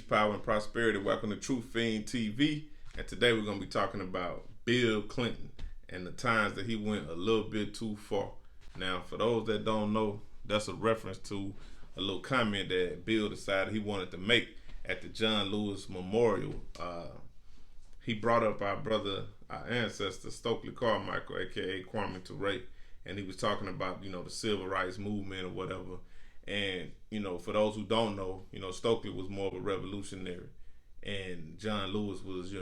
power, and prosperity. Welcome to Truth Fiend TV. And today we're going to be talking about Bill Clinton and the times that he went a little bit too far. Now, for those that don't know, that's a reference to a little comment that Bill decided he wanted to make at the John Lewis Memorial. He brought up our ancestor, Stokely Carmichael, aka Kwame Ture, and he was talking about, the civil rights movement or whatever. And, for those who don't know, Stokely was more of a revolutionary, and John Lewis was,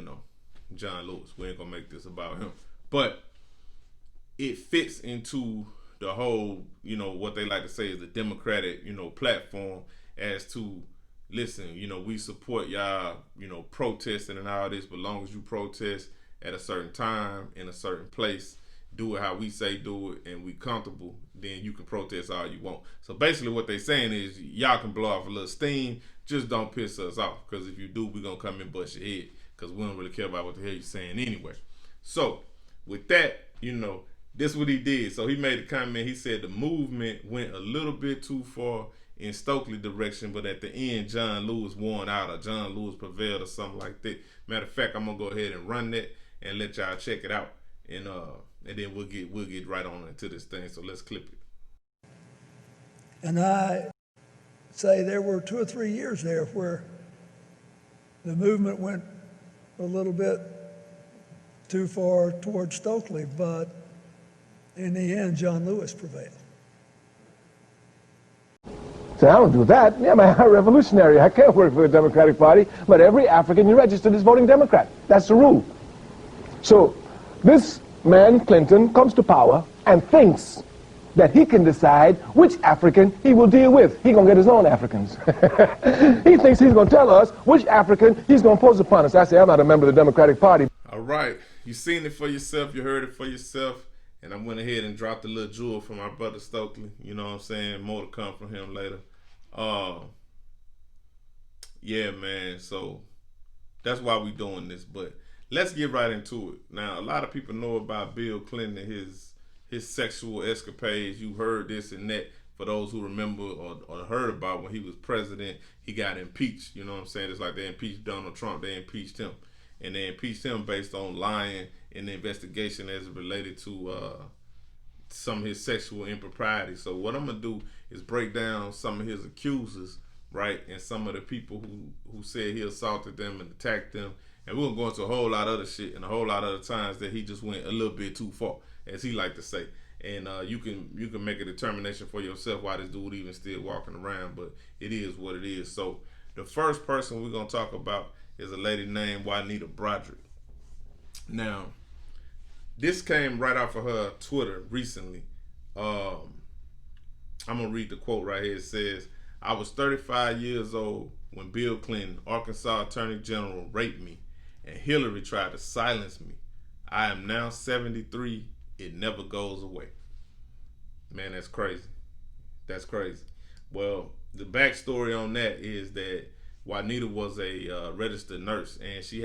John Lewis. We ain't gonna make this about him, but it fits into the whole, what they like to say is the Democratic, platform as to, listen, we support y'all, protesting and all this, but long as you protest at a certain time in a certain place, do it how we say do it, and we comfortable, then you can protest all you want. So basically what they saying is y'all can blow off a little steam, just don't piss us off, because if you do, we're going to come and bust your head, because we don't really care about what the hell you're saying anyway. So with that, this is what he did. So he made a comment. He said the movement went a little bit too far in Stokely direction, but at the end, John Lewis won out, or John Lewis prevailed, or something like that. Matter of fact, I'm going to go ahead and run that and let y'all check it out. And then we'll get right on into this thing. So let's clip it. And I say there were 2 or 3 years there where the movement went a little bit too far towards Stokely, but in the end, John Lewis prevailed. So I don't do that. Yeah, I'm a revolutionary. I can't work for the Democratic Party, but every African you registered is voting Democrat. That's the rule. So this man, Clinton, comes to power and thinks that he can decide which African he will deal with. He gonna get his own Africans. He thinks he's gonna tell us which African he's gonna impose upon us. I say, I'm not a member of the Democratic Party. All right, you seen it for yourself, you heard it for yourself, and I went ahead and dropped a little jewel from our brother Stokely. You know what I'm saying? More to come from him later. Yeah, man, so that's why we doing this, but let's get right into it. Now, a lot of people know about Bill Clinton and his sexual escapades. You heard this and that. For those who remember or heard about when he was president, he got impeached. You know what I'm saying? It's like they impeached Donald Trump. They impeached him. And they impeached him based on lying in the investigation as it related to some of his sexual impropriety. So what I'm going to do is break down some of his accusers, right? And some of the people who said he assaulted them and attacked them. And we're going to go into a whole lot of other shit and a whole lot of other times that he just went a little bit too far, as he like to say. And you can make a determination for yourself why this dude even still walking around, but it is what it is. So the first person we're going to talk about is a lady named Juanita Broderick. Now, this came right off of her Twitter recently. I'm going to read the quote right here. It says, I was 35 years old when Bill Clinton, Arkansas Attorney General, raped me, and Hillary tried to silence me. I am now 73. It never goes away. Man, that's crazy. That's crazy. Well, the backstory on that is that Juanita was a registered nurse, and she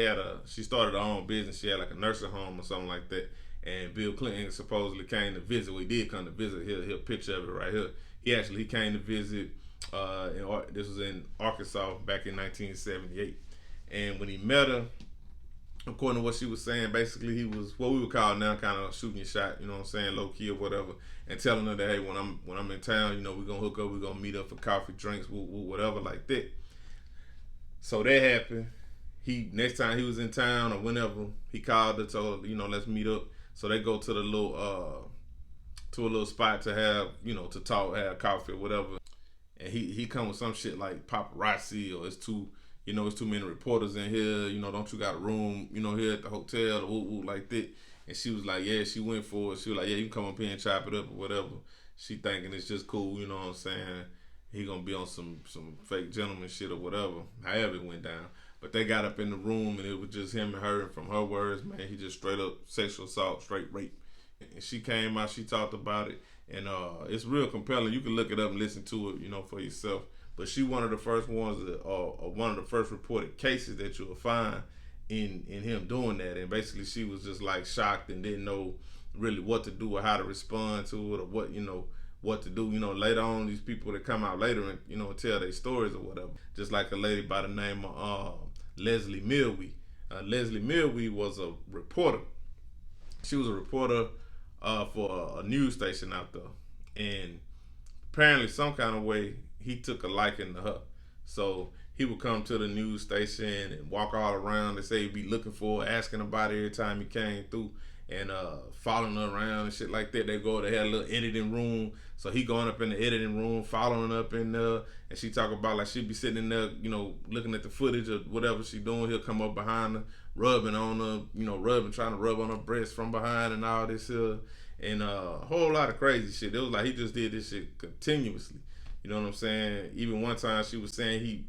started her own business. She had like a nursing home or something like that. And Bill Clinton supposedly came to visit. Well, he did come to visit. Here's a picture of it right here. He came to visit. This was in Arkansas back in 1978. And when he met her, according to what she was saying, basically he was what we would call now kind of shooting your shot, you know what I'm saying, low key or whatever, and telling her that, hey, when I'm in town, we're gonna hook up, we're gonna meet up for coffee, drinks, whatever like that. So that happened. Next time he was in town or whenever, he called her, told her, let's meet up. So they go to the little to a little spot to have, to talk, have coffee or whatever. And he come with some shit like paparazzi, or it's too many reporters in here, don't you got a room, here at the hotel, or like that. And she was like, yeah, she went for it. She was like, yeah, you can come up here and chop it up or whatever. She thinking it's just cool, you know what I'm saying? He gonna be on some fake gentleman shit or whatever, however it went down. But they got up in the room and it was just him and her, and from her words, man, he just straight up sexual assault, straight rape. And she came out, she talked about it, and it's real compelling. You can look it up and listen to it, for yourself. But she one of the first ones, one of the first reported cases that you'll find in him doing that. And basically she was just like shocked and didn't know really what to do or how to respond to it, or what to do. You know, later on, these people that come out later and, you know, tell their stories or whatever. Just like a lady by the name of Leslie Milwee. Leslie Milwee was a reporter. She was a reporter for a news station out there. And apparently, some kind of way, he took a liking to her. So he would come to the news station and walk all around and say he'd be looking for her, asking about it every time he came through, and following her around and shit like that. They go, they had a little editing room, so he going up in the editing room, following up in there, and she talk about like she'd be sitting in there, you know, looking at the footage of whatever she doing. He'll come up behind her, rubbing on her, you know, trying to rub on her breast from behind and all this and a whole lot of crazy shit. It was like he just did this shit continuously. You know what I'm saying? Even one time she was saying he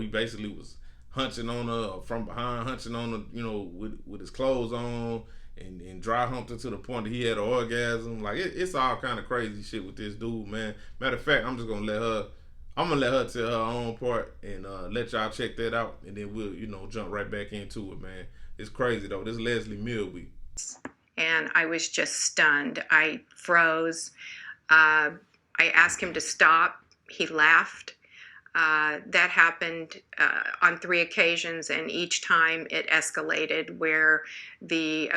basically was hunching on her from behind, hunching on her, you know, with his clothes on, and dry humped her to the point that he had an orgasm. Like it's all kind of crazy shit with this dude, man. Matter of fact, I'm gonna let her tell her own part and let y'all check that out, and then we'll, you know, jump right back into it, man. It's crazy though. This is Leslie Milwee. And I was just stunned. I froze. I asked him to stop. He laughed. That happened on 3 occasions, and each time it escalated where the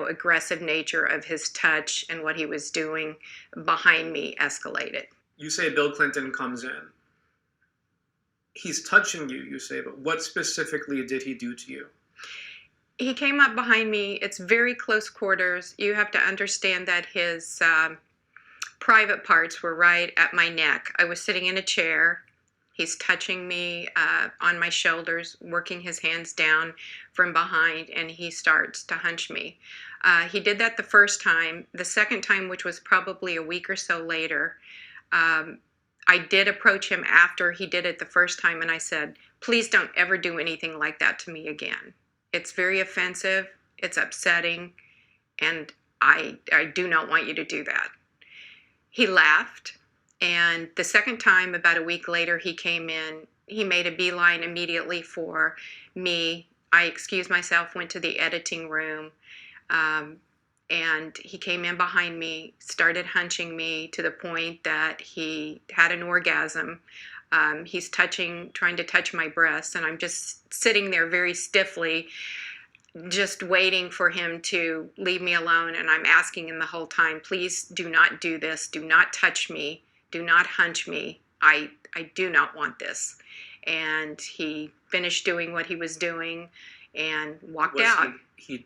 aggressive nature of his touch and what he was doing behind me escalated. You say Bill Clinton comes in. He's touching you, you say, but what specifically did he do to you? He came up behind me. It's very close quarters. You have to understand that his private parts were right at my neck. I was sitting in a chair. He's touching me on my shoulders, working his hands down from behind, and he starts to hunch me. He did that the first time. The second time, which was probably a week or so later, I did approach him after he did it the first time, and I said, please don't ever do anything like that to me again. It's very offensive, it's upsetting, and I do not want you to do that. He laughed, and the second time, about a week later, he came in. He made a beeline immediately for me. I excused myself, went to the editing room, and he came in behind me, started hunching me to the point that he had an orgasm. He's trying to touch my breasts, and I'm just sitting there very stiffly, just waiting for him to leave me alone. And I'm asking him the whole time, please do not do this. Do not touch me. Do not hunch me. I do not want this. And he finished doing what he was doing and walked out. He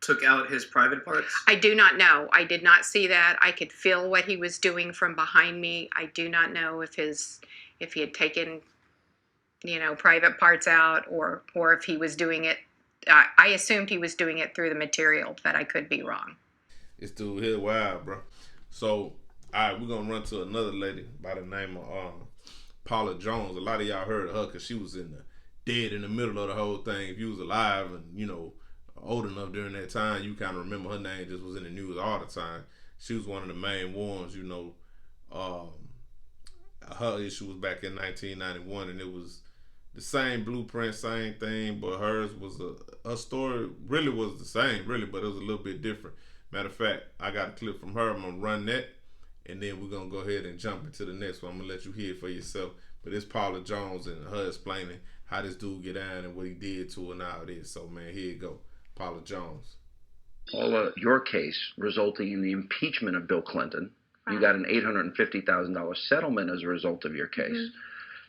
took out his private parts? I do not know. I did not see that. I could feel what he was doing from behind me. I do not know if he had taken, private parts out or if he was doing it. I assumed he was doing it through the material, but I could be wrong. This dude here wild, bro. So, all right, we're going to run to another lady by the name of Paula Jones. A lot of y'all heard of her because she was dead in the middle of the whole thing. If you was alive and, old enough during that time, you kind of remember her name just was in the news all the time. She was one of the main ones, her issue was back in 1991, and it was the same blueprint, same thing, but hers was her story really was the same, really, but it was a little bit different. Matter of fact, I got a clip from her. I'm gonna run that, and then we're gonna go ahead and jump into the next one. I'm gonna let you hear it for yourself. But it's Paula Jones and her explaining how this dude get down and what he did to her and all this. So man, here you go, Paula Jones. Paula, your case resulting in the impeachment of Bill Clinton. You got an $850,000 settlement as a result of your case.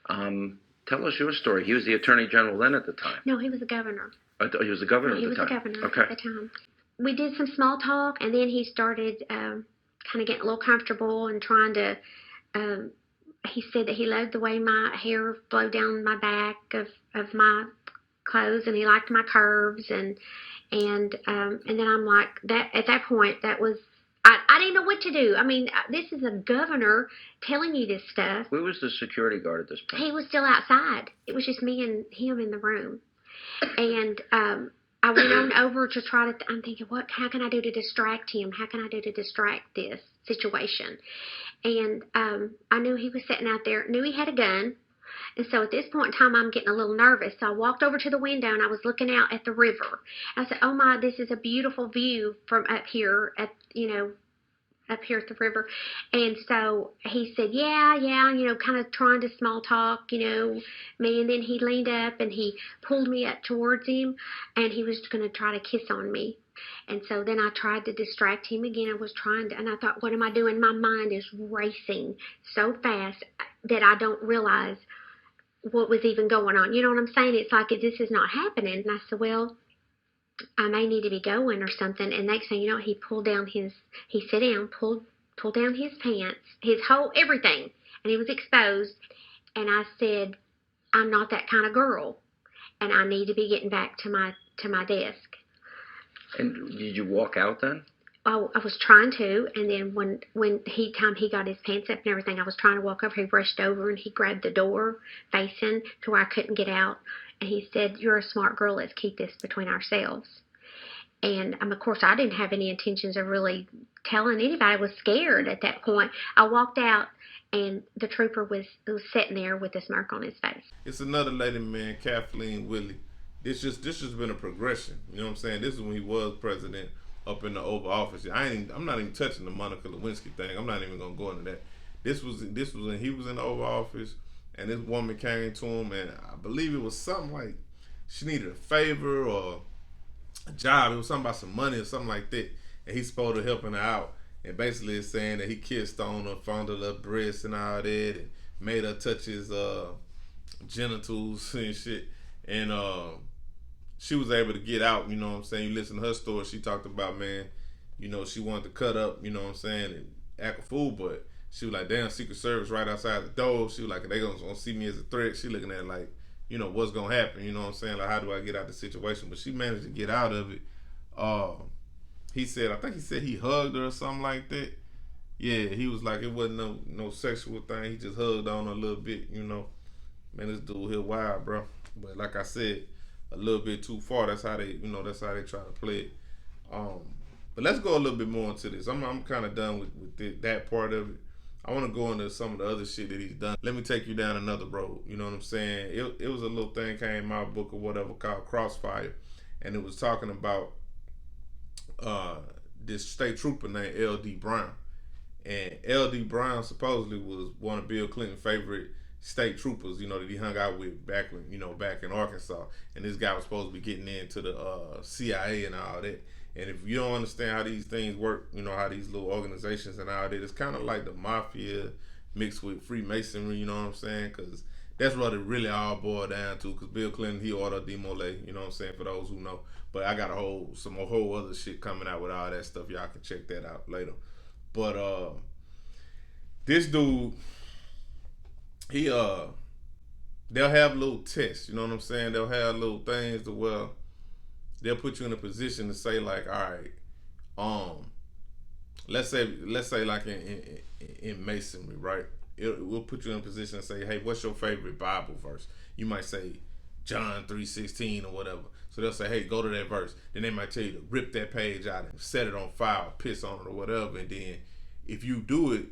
Mm-hmm. Tell us your story. He was the Attorney General then at the time. No, he was the governor. He was the governor at the time? He was the governor at the time. We did some small talk, and then he started kind of getting a little comfortable and trying to, he said that he loved the way my hair flowed down my back of my clothes, and he liked my curves, and then I'm like, that at that point, that was, I didn't know what to do. I mean, this is a governor telling you this stuff. Where was the security guard at this point? He was still outside. It was just me and him in the room. And I went on over to try to, I'm thinking, how can I do to distract him? How can I do to distract this situation? And I knew he was sitting out there, knew he had a gun. And so at this point in time, I'm getting a little nervous. So I walked over to the window, and I was looking out at the river. I said, oh, my, this is a beautiful view from up here at, up here at the river. And so he said, yeah, kind of trying to small talk, me. And then he leaned up and he pulled me up towards him and he was going to try to kiss on me. And so then I tried to distract him again. And I thought, what am I doing? My mind is racing so fast that I don't realize what was even going on. You know what I'm saying? It's like, this is not happening. And I said, well, I may need to be going or something. And next thing you know, he sat down, pulled down his pants, his whole everything, and he was exposed. And I said, I'm not that kind of girl, and I need to be getting back to my desk. And did you walk out then? Oh, I was trying to, and then when he got his pants up and everything, I was trying to walk over. He rushed over and he grabbed the door facing to where I couldn't get out. And he said, "You're a smart girl. Let's keep this between ourselves." And of course, I didn't have any intentions of really telling anybody. I was scared at that point. I walked out, and the trooper was sitting there with a smirk on his face. It's another lady, man, Kathleen Willie. This just been a progression. You know what I'm saying? This is when he was president up in the Oval Office. I'm not even touching the Monica Lewinsky thing. I'm not even gonna go into that. This was when he was in the Oval Office, and this woman came to him, and I believe it was something like she needed a favor or a job. It was something about some money or something like that, and he's supposed to helping her out. And basically, it's saying that he kissed on her, fondled her breasts and all that, and made her touch his genitals and shit. And she was able to get out. You know what I'm saying? You listen to her story. She talked about, man, she wanted to cut up. You know what I'm saying? And act a fool, but she was like, damn, Secret Service right outside the door. She was like, they gonna see me as a threat. She looking at it like, what's gonna happen? You know what I'm saying? Like, how do I get out of the situation? But she managed to get out of it. I think he said he hugged her or something like that. Yeah, he was like, it wasn't no sexual thing. He just hugged on her a little bit. Man, this dude here wild, bro. But like I said, a little bit too far. That's how they try to play it. But let's go a little bit more into this. I'm kind of done with that part of it. I want to go into some of the other shit that he's done. Let me take you down another road. You know what I'm saying? It was a little thing came in my book or whatever called Crossfire, and it was talking about this state trooper named L.D. Brown. And L.D. Brown supposedly was one of Bill Clinton's favorite state troopers, that he hung out with back in Arkansas. And this guy was supposed to be getting into the CIA and all that. And if you don't understand how these things work, how these little organizations and all that, it's kind of like the mafia mixed with Freemasonry, you know what I'm saying? Because that's what it really all boiled down to. Because Bill Clinton, he ordered demole, you know what I'm saying, for those who know. But I got some whole other shit coming out with all that stuff. Y'all can check that out later. But this dude, they'll have little tests, you know what I'm saying? They'll have little things to where they'll put you in a position to say like, all right, let's say like in masonry, right? We'll put you in a position to say, hey, what's your favorite Bible verse? You might say John 3:16 or whatever. So they'll say, hey, go to that verse. Then they might tell you to rip that page out and set it on fire, piss on it or whatever. And then if you do it,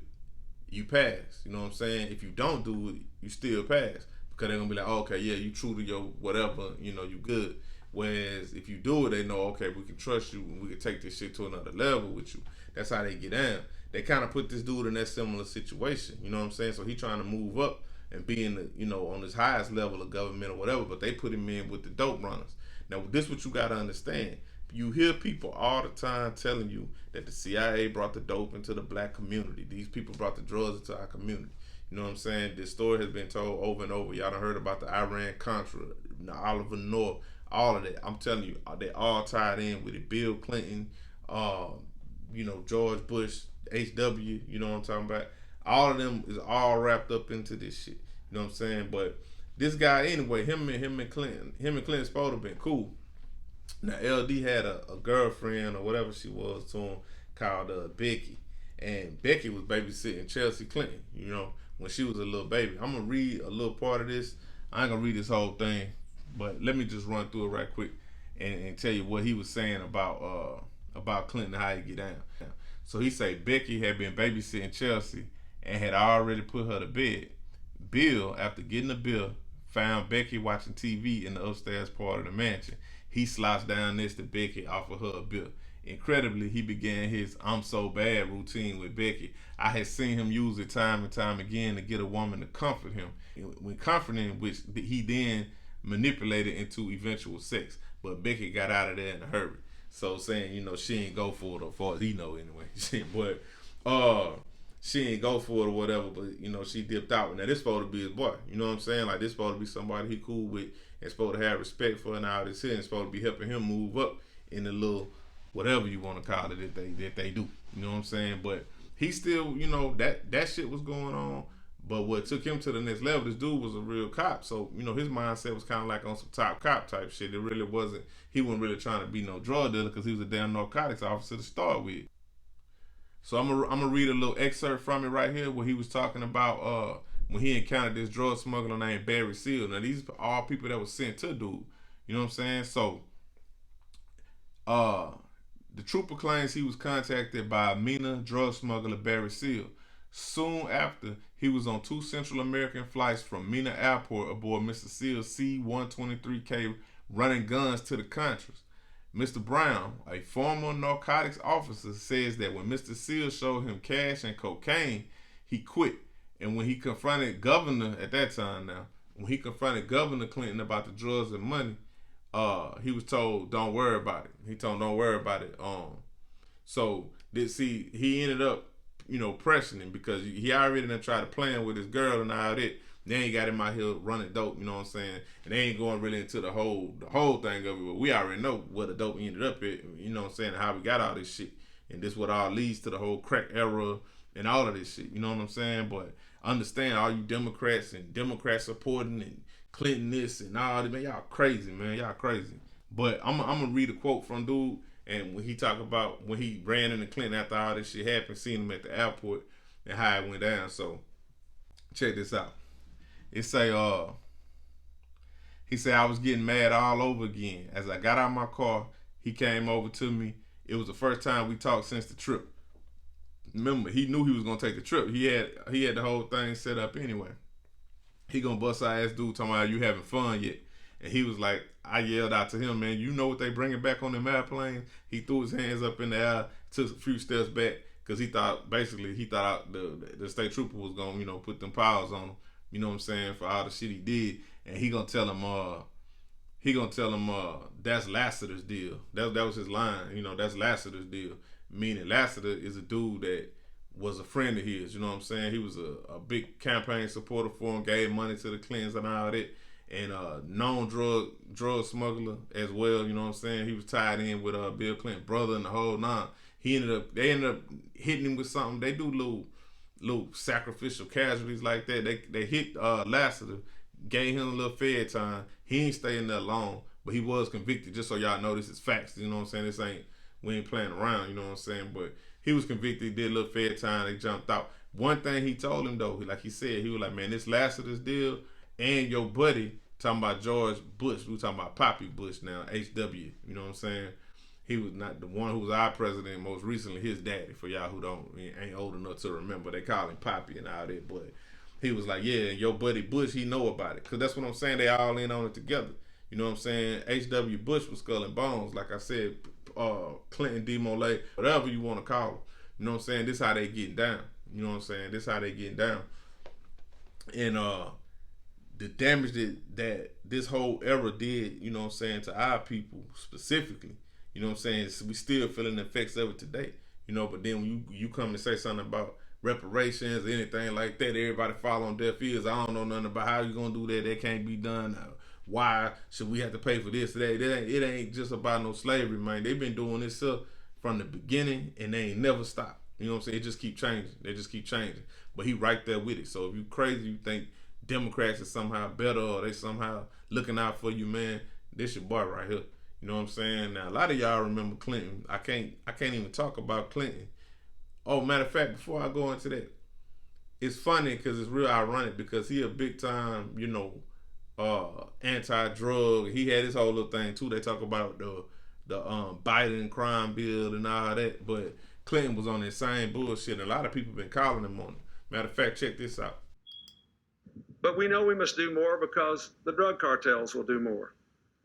you pass. You know what I'm saying? If you don't do it, you still pass. Because they're going to be like, oh, okay, yeah, you true to your whatever, you good. Whereas if you do it, they know, okay, we can trust you and we can take this shit to another level with you. That's how they get down. They kind of put this dude in that similar situation. You know what I'm saying? So he trying to move up and be in the, on his highest level of government or whatever, but they put him in with the dope runners. Now, this what you got to understand. You hear people all the time telling you that the CIA brought the dope into the black community. These people brought the drugs into our community. You know what I'm saying? This story has been told over and over. Y'all done heard about the Iran-Contra, Oliver North, all of that. I'm telling you, they all tied in with it. Bill Clinton, George Bush, HW, you know what I'm talking about? All of them is all wrapped up into this shit. You know what I'm saying? But this guy, anyway, him and Clinton supposed to have been cool. Now, LD had a girlfriend or whatever she was to him called Becky. And Becky was babysitting Chelsea Clinton, when she was a little baby. I'm going to read a little part of this. I ain't going to read this whole thing, but let me just run through it right quick and tell you what he was saying about Clinton and how he get down. So he said Becky had been babysitting Chelsea and had already put her to bed. Bill, after getting the bill, found Becky watching TV in the upstairs part of the mansion. He slouched down next to Becky, offered her a bill. Incredibly, he began his "I'm so bad" routine with Becky. I had seen him use it time and time again to get a woman to comfort him. When comforting, which he then manipulated into eventual sex. But Becky got out of there in a hurry. So saying, she ain't go for it, or far as he know anyway. But she ain't go for it or whatever, but she dipped out. Now this supposed to be his boy. You know what I'm saying? Like this supposed to be somebody he cool with and supposed to have respect for, and all this here, and supposed to be helping him move up in the little whatever you want to call it that they do. You know what I'm saying? But he still, that shit was going on. But what took him to the next level, this dude was a real cop. So, his mindset was kind of like on some top cop type shit. It really wasn't, he wasn't really trying to be no drug dealer because he was a damn narcotics officer to start with. So I'm gonna read a little excerpt from it right here where he was talking about when he encountered this drug smuggler named Barry Seal. Now these are all people that was sent to dude. You know what I'm saying? So the trooper claims he was contacted by Mina drug smuggler Barry Seal. Soon after, he was on 2 Central American flights from Mina Airport aboard Mr. Seal's C-123K running guns to the Contras. Mr. Brown, a former narcotics officer, says that when Mr. Seal showed him cash and cocaine, he quit. And when he confronted Governor, at that time now, when he confronted Governor Clinton about the drugs and money, he was told, don't worry about it. He told him, don't worry about it. So, he ended up, pressing him because he already done tried to play with his girl and all that. Then he got him out here running dope, you know what I'm saying? And they ain't going really into the whole thing of it, but we already know where the dope ended up at, you know what I'm saying, and how we got all this shit. And this what all leads to the whole crack era and all of this shit, you know what I'm saying? But understand, all you Democrats and Democrat supporting and Clinton this and all that, man, y'all crazy, man, y'all crazy. But I'm gonna read a quote from dude, and when he talk about when he ran into Clinton after all this shit happened, seen him at the airport and how it went down. So check this out. It say, he said, I was getting mad all over again. As I got out of my car, he came over to me. It was the first time we talked since the trip. Remember, he knew he was gonna take the trip. He had the whole thing set up anyway. He gonna bust our ass dude talking about you having fun yet. And he was like, I yelled out to him, man, you know what they bringing back on them airplanes? He threw his hands up in the air, took a few steps back, because he thought the state trooper was gonna, put them powers on him. You know what I'm saying, for all the shit he did. And he gonna tell him that's Lassiter's deal. That was his line, that's Lassiter's deal. Meaning Lassiter is a dude that was a friend of his, you know what I'm saying? He was a big campaign supporter for him, gave money to the Clintons and all that. And known drug smuggler as well, you know what I'm saying? He was tied in with Bill Clinton's brother and the whole nine. They ended up hitting him with something. They do little sacrificial casualties like that. They hit Lassiter, gave him a little fed time. He ain't staying there long, but he was convicted. Just so y'all know, this is facts. You know what I'm saying? We ain't playing around. You know what I'm saying? But he was convicted. He did a little fed time. They jumped out. One thing he told him though, like he said, he was like, man, this Lassiter's deal and your buddy, talking about George Bush. We talking about Poppy Bush now, HW. You know what I'm saying? He was not the one who was our president. Most recently, his daddy. For y'all who ain't old enough to remember, they call him Poppy and all that. But he was like, yeah, and your buddy Bush, he know about it. Because that's what I'm saying. They all in on it together. You know what I'm saying? H.W. Bush was skull and bones. Like I said, Clinton, D. Molay, whatever you want to call him. You know what I'm saying? This how they getting down. You know what I'm saying? This how they getting down. And the damage that this whole era did, you know what I'm saying, to our people specifically, you know what I'm saying, we still feeling the effects of it today. But then when you come and say something about reparations or anything like that, everybody fall on deaf ears. I don't know nothing about how you gonna do that. That can't be done. Why should we have to pay for this today? It ain't just about no slavery, man. They've been doing this stuff from the beginning and they ain't never stopped. You know what I'm saying? It just keep changing. They just keep changing. But he right there with it. So if you crazy, you think Democrats are somehow better or they somehow looking out for you, man, this your boy right here. You know what I'm saying? Now a lot of y'all remember Clinton. I can't even talk about Clinton. Oh, matter of fact, before I go into that, it's funny because it's real ironic because he a big time, anti-drug. He had his whole little thing too. They talk about the Biden crime bill and all that, but Clinton was on that same bullshit. And a lot of people been calling him on it. Matter of fact, check this out. But we know we must do more because the drug cartels will do more.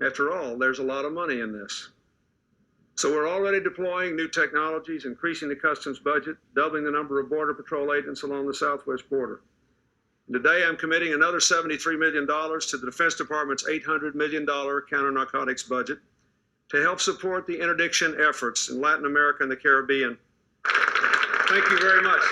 After all, there's a lot of money in this. So we're already deploying new technologies, increasing the customs budget, doubling the number of Border Patrol agents along the southwest border. Today, I'm committing another $73 million to the Defense Department's $800 million counter-narcotics budget to help support the interdiction efforts in Latin America and the Caribbean. Thank you very much.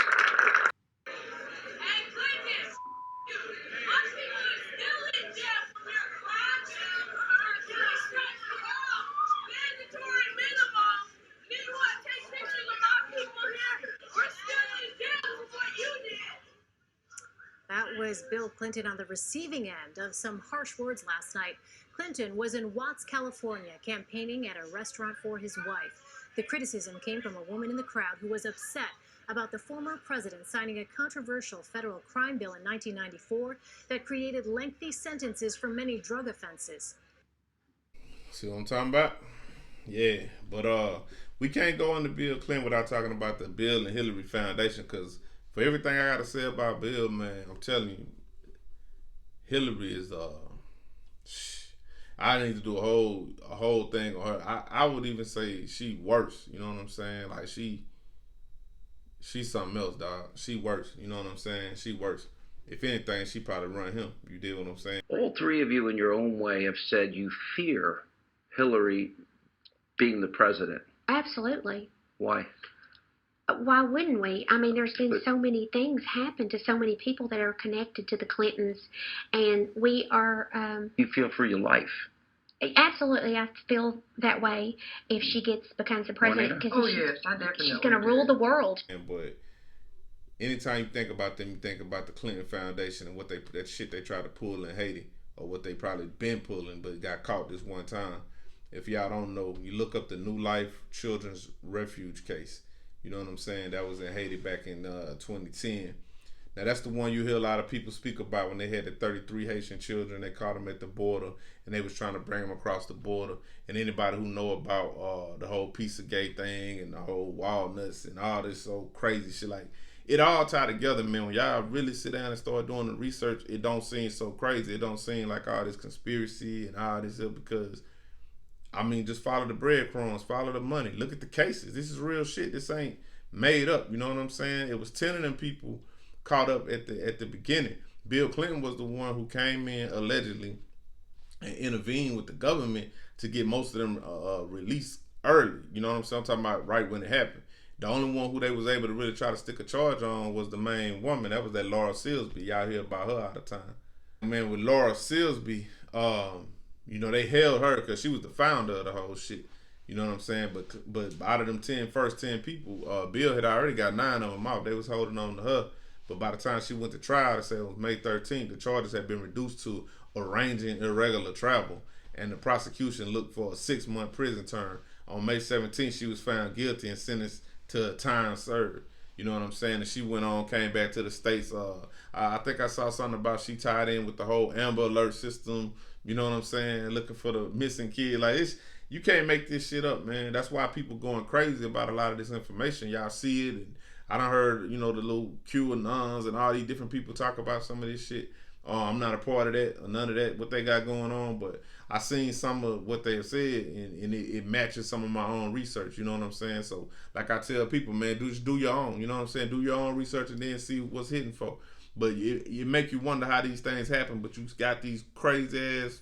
That was Bill Clinton on the receiving end of some harsh words last night. Clinton was in Watts, California, campaigning at a restaurant for his wife. The criticism came from a woman in the crowd who was upset about the former president signing a controversial federal crime bill in 1994 that created lengthy sentences for many drug offenses. See what I'm talking about? Yeah, but we can't go into Bill Clinton without talking about the Bill and Hillary Foundation, because for everything I gotta say about Bill, man, I'm telling you, Hillary is I need to do a whole thing on her. I would even say she worse. You know what I'm saying? Like she's something else, dog. She worse. You know what I'm saying? She worse. If anything, she probably run him. You dig what I'm saying? All three of you in your own way have said you fear Hillary being the president. Absolutely. Why? Why wouldn't we? I mean, there's been so many things happen to so many people that are connected to the Clintons, and we are... You feel for your life. Absolutely, I feel that way if she becomes the president, because yes, I definitely she's going to rule the world. But anytime you think about them, you think about the Clinton Foundation and that shit they tried to pull in Haiti, or what they probably been pulling but got caught this one time. If y'all don't know, you look up the New Life Children's Refuge case. You know what I'm saying? That was in Haiti back in 2010. Now that's the one you hear a lot of people speak about when they had the 33 Haitian children. They caught them at the border and they was trying to bring them across the border. And anybody who know about the whole Pizzagate thing and the whole walnuts and all this so crazy shit, like it all tied together, man. When y'all really sit down and start doing the research, it don't seem so crazy. It don't seem like all this conspiracy and all this stuff, because I mean, just follow the breadcrumbs, follow the money. Look at the cases. This is real shit. This ain't made up. You know what I'm saying? It was 10 of them people caught up at the beginning. Bill Clinton was the one who came in allegedly and intervened with the government to get most of them released early. You know what I'm saying? I'm talking about right when it happened. The only one who they was able to really try to stick a charge on was the main woman. That was that Laura Silsby. Y'all hear about her all the time. Man, with Laura Silsby, you know, they held her because she was the founder of the whole shit. You know what I'm saying? But out of them first 10 people, Bill had already got 9 of them out. They was holding on to her. But by the time she went to trial, they said it was May 13th, the charges had been reduced to arranging irregular travel. And the prosecution looked for a 6-month prison term. On May 17th, she was found guilty and sentenced to time served. You know what I'm saying? And she went on, came back to the States. I think I saw something about she tied in with the whole Amber Alert system. You know what I'm saying? Looking for the missing kid. Like, you can't make this shit up, man. That's why people going crazy about a lot of this information. Y'all see it. And I done heard, you know, the little QAnons and all these different people talk about some of this shit. I'm not a part of that or none of that, what they got going on. But I seen some of what they have said, and it matches some of my own research. You know what I'm saying? So, like I tell people, man, just do your own. You know what I'm saying? Do your own research and then see what's hitting for. But it make you wonder how these things happen. But you got these crazy ass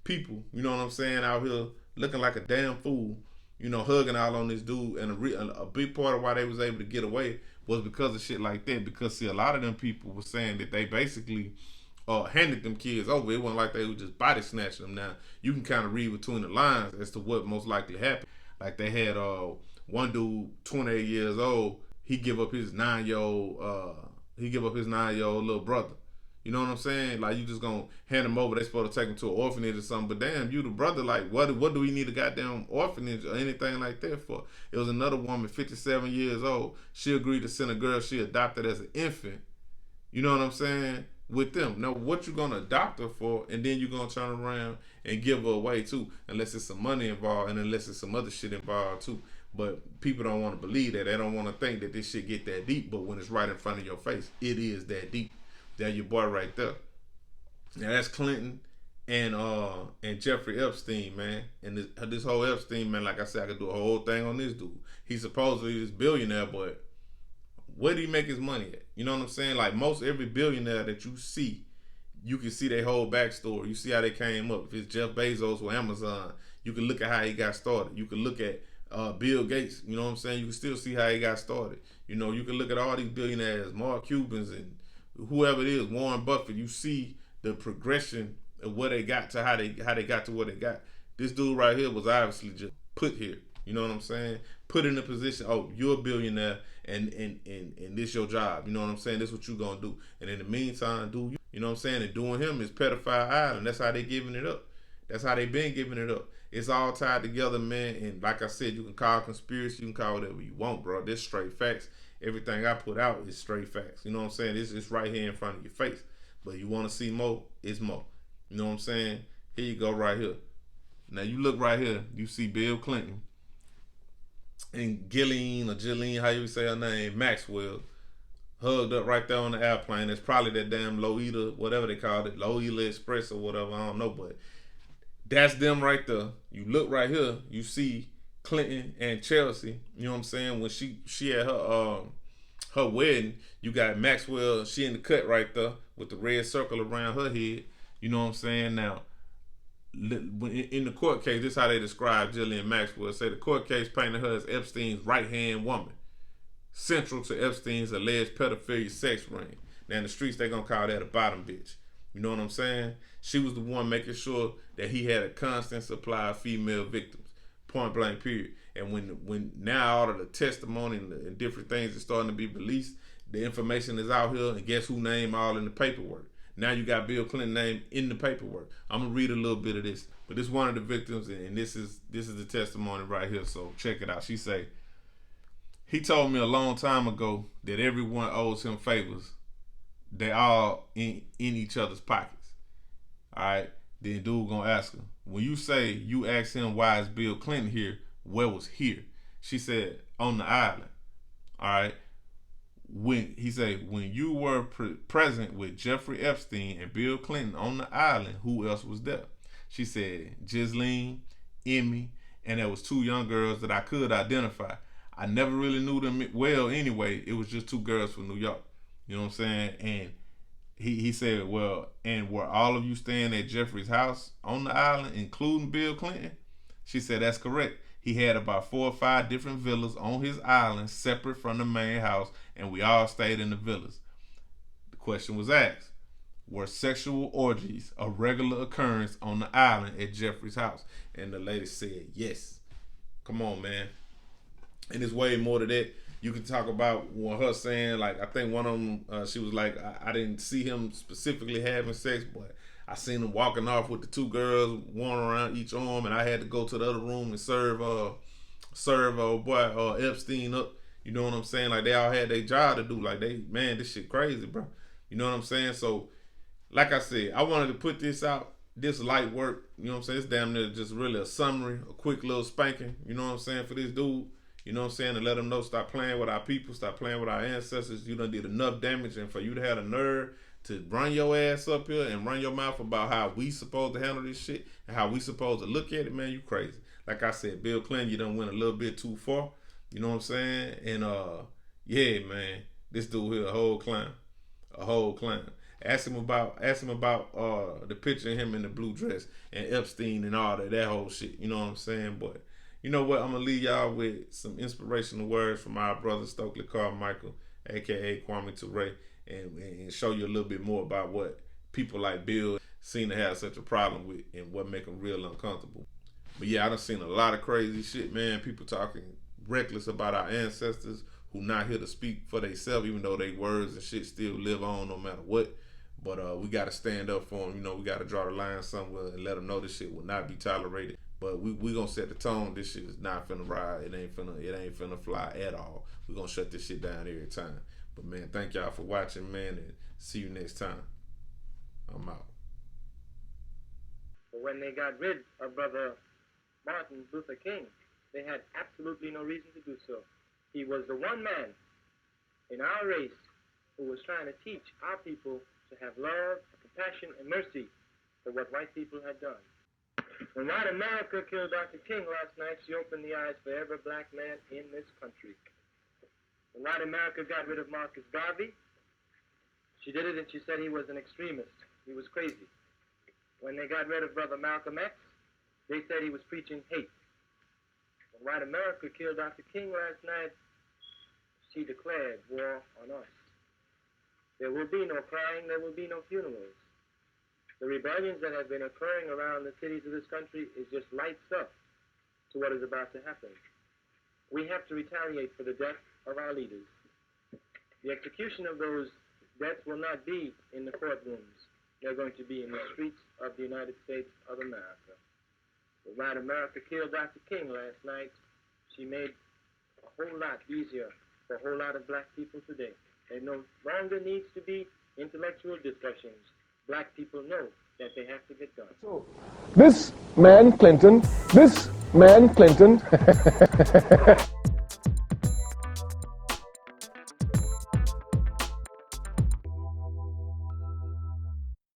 people, you know what I'm saying, out here looking like a damn fool, you know, hugging all on this dude. And a big part of why they was able to get away was because of shit like that. Because see, a lot of them people were saying that they basically handed them kids over. It wasn't like they would just body snatch them. Now you can kind of read between the lines as to what most likely happened. Like they had one dude, 28 years old, he give up his 9-year-old little brother. You know what I'm saying? Like, you just gonna hand them over. They supposed to take them to an orphanage or something. But damn, you the brother. Like, what do we need a goddamn orphanage or anything like that for? It was another woman, 57 years old. She agreed to send a girl she adopted as an infant. You know what I'm saying? With them. Now, what you gonna adopt her for? And then you gonna turn around and give her away too, unless it's some money involved and unless it's some other shit involved too. But people don't want to believe that. They don't want to think that this shit get that deep. But when it's right in front of your face, it is that deep. That your boy right there. Now that's Clinton and Jeffrey Epstein, man. And this whole Epstein, man, like I said, I could do a whole thing on this dude. He's supposedly this billionaire, but where do he make his money at? You know what I'm saying? Like most every billionaire that you see, you can see their whole backstory. You see how they came up. If it's Jeff Bezos or Amazon, you can look at how he got started. You can look at Bill Gates. You know what I'm saying? You can still see how he got started. You know, you can look at all these billionaires, Mark Cubans and whoever it is, Warren Buffett. You see the progression of where they got to how they got to where they got. This dude right here was obviously just put here. You know what I'm saying? Put in a position. Oh, you're a billionaire, and this your job. You know what I'm saying? This what you gonna do. And in the meantime, do you know what I'm saying? And doing him is Pedophile Island. That's how they giving it up. That's how they been giving it up. It's all tied together, man. And like I said, you can call conspiracy, you can call whatever you want, bro. This straight facts. Everything I put out is straight facts. You know what I'm saying? It's right here in front of your face. But you want to see more? It's more. You know what I'm saying? Here you go, right here. Now you look right here. You see Bill Clinton and Gillian, how you say her name, Maxwell, hugged up right there on the airplane. It's probably that damn Loida, whatever they called it, Loida Express or whatever. I don't know, but that's them right there. You look right here, you see Clinton and Chelsea. You know what I'm saying? When she had her wedding, you got Maxwell. She in the cut right there with the red circle around her head. You know what I'm saying? Now, in the court case, this is how they describe Ghislaine Maxwell. Say the court case painted her as Epstein's right-hand woman, central to Epstein's alleged pedophilia sex ring. Now in the streets, they're going to call that a bottom bitch. You know what I'm saying? She was the one making sure that he had a constant supply of female victims, point blank period. And when now all of the testimony and different things are starting to be released, the information is out here, and guess who name all in the paperwork? Now you got Bill Clinton name in the paperwork. I'm gonna read a little bit of this, but this is one of the victims, and this is the testimony right here. So check it out. She say, he told me a long time ago that everyone owes him favors. They all in each other's pockets. All right. Then dude gonna ask her, when you say you asked him why is Bill Clinton here, where was here? She said on the island. All right. When he said when you were present with Jeffrey Epstein and Bill Clinton on the island, who else was there? She said Ghislaine, Emmy, and there was 2 young girls that I could identify. I never really knew them well anyway. It was just 2 girls from New York. You know what I'm saying? And he said, well, and were all of you staying at Jeffrey's house on the island, including Bill Clinton? She said that's correct. He had about 4 or 5 different villas on his island, separate from the main house, and we all stayed in the villas. The question was asked, were sexual orgies a regular occurrence on the island at Jeffrey's house? And the lady said yes. Come on, man. And there's way more to that. You can talk about her saying, like, I think one of them, she was like, I didn't see him specifically having sex, but I seen him walking off with the 2 girls, one around each arm, and I had to go to the other room and serve Epstein up. You know what I'm saying? Like, they all had their job to do. Like, man, this shit crazy, bro. You know what I'm saying? So, like I said, I wanted to put this out, this light work. You know what I'm saying? It's damn near just really a summary, a quick little spanking. You know what I'm saying? For this dude. You know what I'm saying? To let them know, stop playing with our people, stop playing with our ancestors. You done did enough damage, and for you to have the nerve to run your ass up here and run your mouth about how we supposed to handle this shit and how we supposed to look at it, man, you crazy. Like I said, Bill Clinton, you done went a little bit too far. You know what I'm saying? And yeah, man, this dude here, a whole clown. Ask him about the picture of him in the blue dress and Epstein and all that whole shit. You know what I'm saying? But you know what? I'm gonna leave y'all with some inspirational words from our brother Stokely Carmichael, aka Kwame Ture, and show you a little bit more about what people like Bill seem to have such a problem with and what make them real uncomfortable. But yeah, I done seen a lot of crazy shit, man. People talking reckless about our ancestors who not here to speak for themselves, even though their words and shit still live on no matter what. But we got to stand up for them. You know, we got to draw the line somewhere and let them know this shit will not be tolerated. But we gonna set the tone. This shit is not finna ride. It ain't finna fly at all. We gonna shut this shit down every time. But man, thank y'all for watching, man, and see you next time. I'm out. When they got rid of Brother Martin Luther King, they had absolutely no reason to do so. He was the one man in our race who was trying to teach our people to have love, compassion, and mercy for what white people had done. When white America killed Dr. King last night, she opened the eyes for every black man in this country. When white America got rid of Marcus Garvey, she did it and she said he was an extremist. He was crazy. When they got rid of Brother Malcolm X, they said he was preaching hate. When white America killed Dr. King last night, she declared war on us. There will be no crying, there will be no funerals. The rebellions that have been occurring around the cities of this country is just lights up to what is about to happen. We have to retaliate for the death of our leaders. The execution of those deaths will not be in the courtrooms. They're going to be in the streets of the United States of America. When white America killed Dr. King last night, she made a whole lot easier for a whole lot of black people today. There no longer needs to be intellectual discussions. Black people know that they have to get done. So, this man Clinton